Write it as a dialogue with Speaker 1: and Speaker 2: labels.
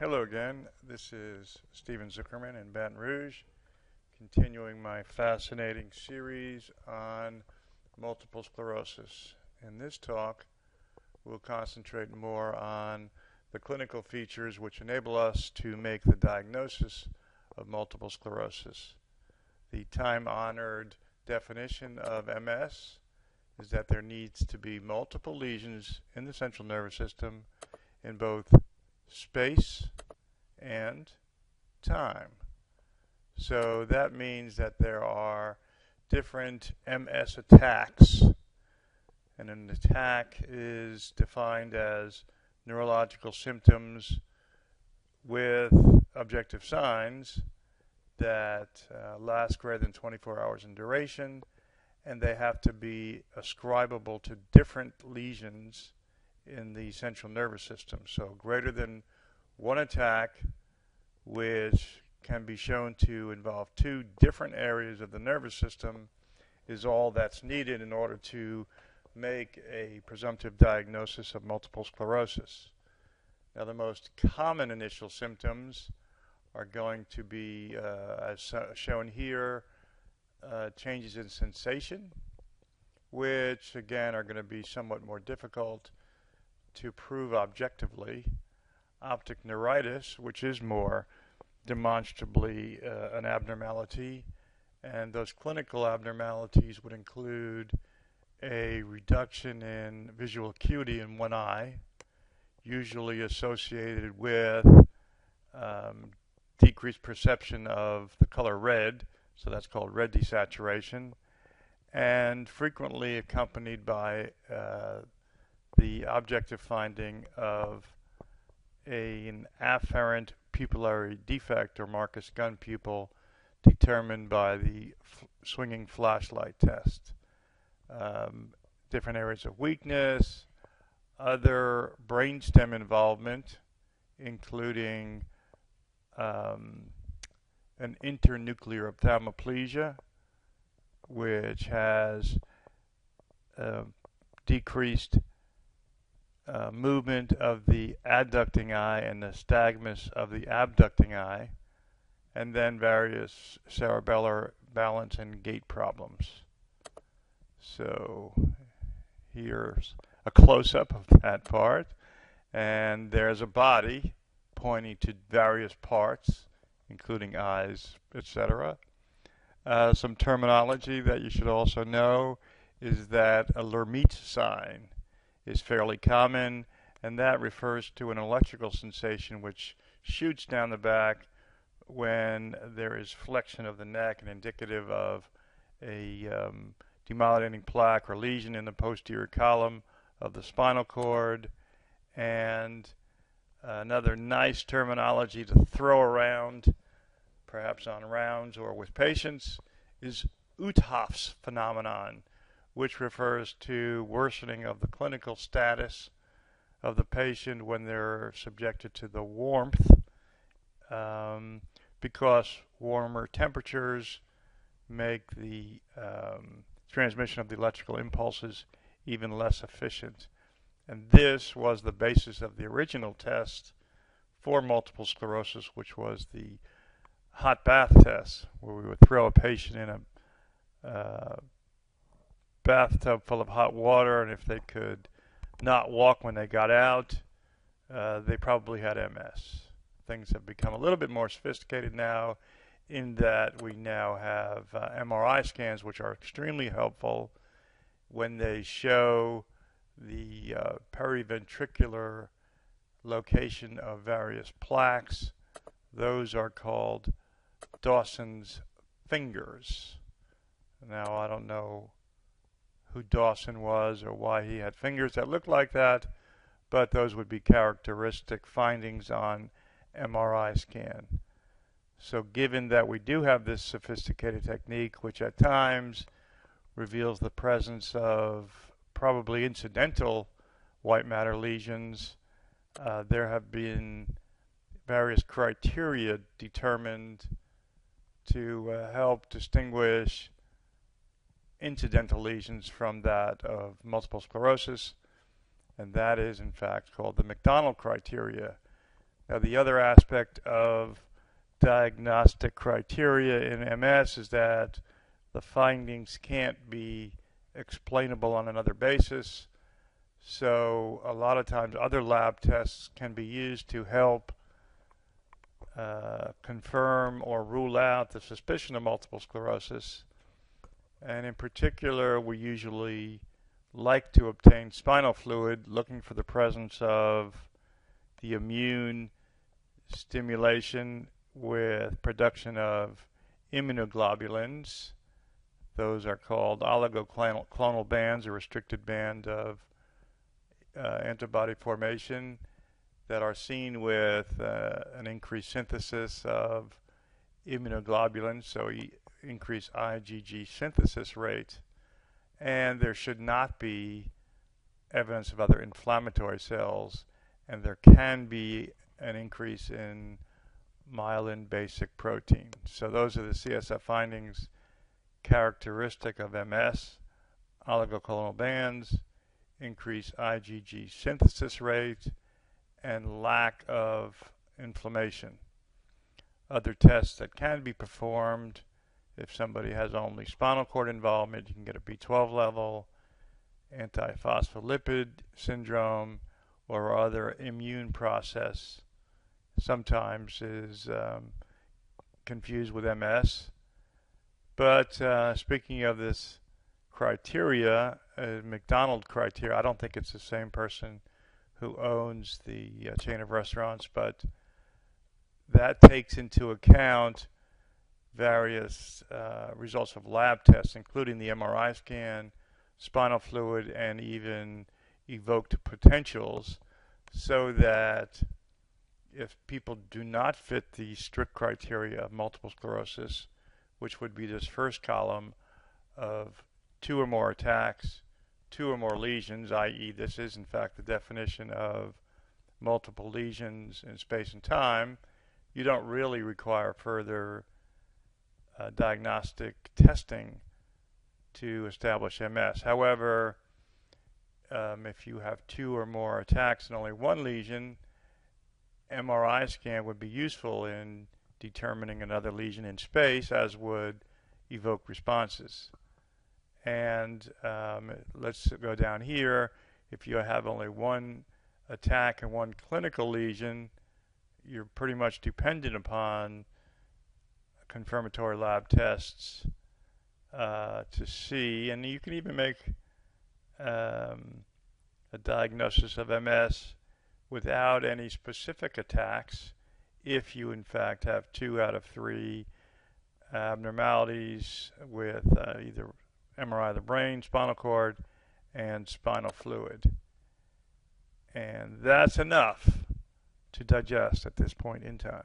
Speaker 1: Hello again. This is Steven Zuckerman in Baton Rouge, continuing my fascinating series on multiple sclerosis. In this talk, we'll concentrate more on the clinical features which enable us to make the diagnosis of multiple sclerosis. The time-honored definition of MS is that there needs to be multiple lesions in the central nervous system in both space and time. So that means that there are different MS attacks, and an attack is defined as neurological symptoms with objective signs that last greater than 24 hours in duration, and they have to be ascribable to different lesions in the central nervous system. So greater than one attack, which can be shown to involve two different areas of the nervous system, is all that's needed in order to make a presumptive diagnosis of multiple sclerosis. Now, the most common initial symptoms are going to be, as shown here, changes in sensation, which again are going to be somewhat more difficult to prove objectively. Optic neuritis, which is more demonstrably an abnormality, and those clinical abnormalities would include a reduction in visual acuity in one eye, usually associated with decreased perception of the color red, so that's called red desaturation, and frequently accompanied by the objective finding of an afferent pupillary defect or Marcus gun pupil determined by the swinging flashlight test. Different areas of weakness, other brainstem involvement, including an internuclear ophthalmoplegia, which has decreased movement of the adducting eye and the nystagmus of the abducting eye, and then various cerebellar balance and gait problems. So here's a close-up of that part, and there's a body pointing to various parts, including eyes, etc. Some terminology that you should also know is that a Lermite sign is fairly common, and that refers to an electrical sensation which shoots down the back when there is flexion of the neck and indicative of a demyelinating plaque or lesion in the posterior column of the spinal cord. And another nice terminology to throw around, perhaps on rounds or with patients, is Uthoff's phenomenon, which refers to worsening of the clinical status of the patient when they're subjected to the warmth, because warmer temperatures make the transmission of the electrical impulses even less efficient. And this was the basis of the original test for multiple sclerosis, which was the hot bath test, where we would throw a patient in a bathtub full of hot water, and if they could not walk when they got out, they probably had MS. Things have become a little bit more sophisticated now in that we now have MRI scans, which are extremely helpful when they show the periventricular location of various plaques. Those are called Dawson's fingers. Now, I don't know who Dawson was or why he had fingers that looked like that, but those would be characteristic findings on MRI scan. So given that we do have this sophisticated technique, which at times reveals the presence of probably incidental white matter lesions, there have been various criteria determined to help distinguish incidental lesions from that of multiple sclerosis, and that is in fact called the McDonald criteria. Now, the other aspect of diagnostic criteria in MS is that the findings can't be explainable on another basis. So a lot of times other lab tests can be used to help confirm or rule out the suspicion of multiple sclerosis. And in particular, we usually like to obtain spinal fluid looking for the presence of the immune stimulation with production of immunoglobulins. Those are called oligoclonal bands, a restricted band of antibody formation that are seen with an increased synthesis of immunoglobulins, so increased IgG synthesis rate. And there should not be evidence of other inflammatory cells, and there can be an increase in myelin basic protein. So those are the CSF findings characteristic of MS: oligoclonal bands, increased IgG synthesis rate, and lack of inflammation. Other tests that can be performed: if somebody has only spinal cord involvement, you can get a B12 level, antiphospholipid syndrome, or other immune process sometimes is confused with MS. But speaking of this criteria, McDonald criteria, I don't think it's the same person who owns the chain of restaurants, but that takes into account various results of lab tests, including the MRI scan, spinal fluid, and even evoked potentials, so that if people do not fit the strict criteria of multiple sclerosis, which would be this first column of 2 or more attacks, 2 or more lesions, i.e. this is in fact the definition of multiple lesions in space and time, you don't really require further diagnostic testing to establish MS. However, if you have 2 or more attacks and only 1 lesion, MRI scan would be useful in determining another lesion in space, as would evoke responses. And let's go down here. If you have only 1 attack and 1 clinical lesion, you're pretty much dependent upon confirmatory lab tests to see, and you can even make a diagnosis of MS without any specific attacks if you in fact have 2 out of 3 abnormalities with either MRI of the brain, spinal cord, and spinal fluid. And that's enough to digest at this point in time.